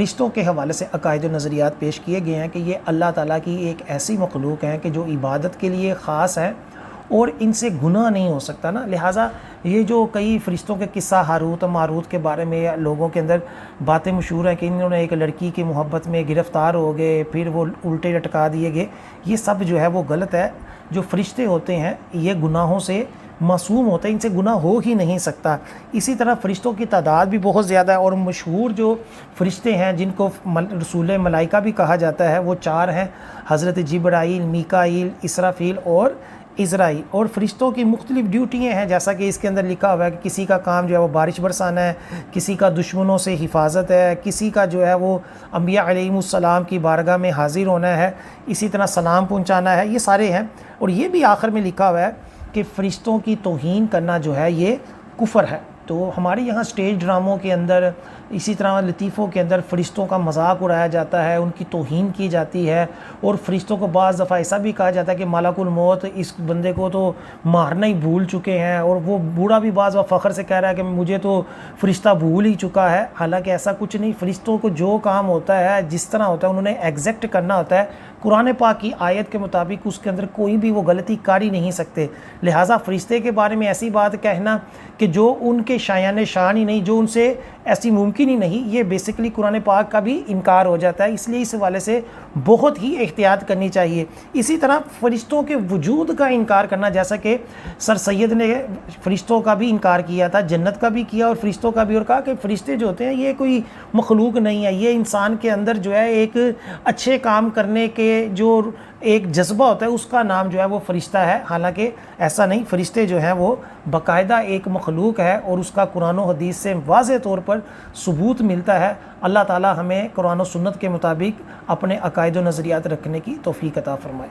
فرشتوں کے حوالے سے عقائد و نظریات پیش کیے گئے ہیں کہ یہ اللہ تعالیٰ کی ایک ایسی مخلوق ہیں کہ جو عبادت کے لیے خاص ہیں اور ان سے گناہ نہیں ہو سکتا نا. لہٰذا یہ جو کئی فرشتوں کے قصہ ہاروت و ماروت کے بارے میں لوگوں کے اندر باتیں مشہور ہیں کہ انہوں نے ایک لڑکی کی محبت میں گرفتار ہو گئے پھر وہ الٹے لٹکا دیے گئے، یہ سب جو ہے وہ غلط ہے. جو فرشتے ہوتے ہیں یہ گناہوں سے معصوم ہوتا ہے، ان سے گناہ ہو ہی نہیں سکتا. اسی طرح فرشتوں کی تعداد بھی بہت زیادہ ہے اور مشہور جو فرشتے ہیں جن کو رسول ملائکہ بھی کہا جاتا ہے وہ 4 ہیں: حضرت جبرائیل، میکائیل، اسرافیل اور عزرائیل. اور فرشتوں کی مختلف ڈیوٹیاں ہیں، جیسا کہ اس کے اندر لکھا ہوا ہے کہ کسی کا کام جو ہے وہ بارش برسانا ہے، کسی کا دشمنوں سے حفاظت ہے، کسی کا جو ہے وہ انبیاء علیہم السلام کی بارگاہ میں حاضر ہونا ہے، اسی طرح سلام پہنچانا ہے، یہ سارے ہیں. اور یہ بھی آخر میں لکھا ہوا ہے کہ فرشتوں کی توہین کرنا جو ہے یہ کفر ہے. تو ہمارے یہاں سٹیج ڈراموں کے اندر، اسی طرح لطیفوں کے اندر فرشتوں کا مذاق اڑایا جاتا ہے، ان کی توہین کی جاتی ہے. اور فرشتوں کو بعض دفعہ ایسا بھی کہا جاتا ہے کہ ملک الموت اس بندے کو تو مارنا ہی بھول چکے ہیں، اور وہ بوڑھا بھی بعض فخر سے کہہ رہا ہے کہ مجھے تو فرشتہ بھول ہی چکا ہے. حالانکہ ایسا کچھ نہیں. فرشتوں کو جو کام ہوتا ہے، جس طرح ہوتا ہے، انہوں نے ایگزیکٹ کرنا ہوتا ہے. قرآن پاک کی آیت کے مطابق اس کے اندر کوئی بھی وہ غلطی کر ہی نہیں سکتے. لہٰذا فرشتے کے بارے میں ایسی بات کہنا کہ جو ان کے شایان شان ہی نہیں، جو ان سے ایسی ممکن ہی نہیں، یہ بیسیکلی قرآن پاک کا بھی انکار ہو جاتا ہے. اس لیے اس حوالے سے بہت ہی احتیاط کرنی چاہیے. اسی طرح فرشتوں کے وجود کا انکار کرنا، جیسا کہ سر سید نے فرشتوں کا بھی انکار کیا تھا، جنت کا بھی کیا اور فرشتوں کا بھی، اور کہا کہ فرشتے جو ہوتے ہیں یہ کوئی مخلوق نہیں ہے، یہ انسان کے اندر جو ہے ایک اچھے کام کرنے کے جو ایک جذبہ ہوتا ہے اس کا نام جو ہے وہ فرشتہ ہے. حالانکہ ایسا نہیں. فرشتے جو ہیں وہ باقاعدہ ایک مخلوق ہے اور اس کا قرآن و حدیث سے واضح طور پر ثبوت ملتا ہے. اللہ تعالی ہمیں قرآن و سنت کے مطابق اپنے عقائد و نظریات رکھنے کی توفیق عطا فرمائے.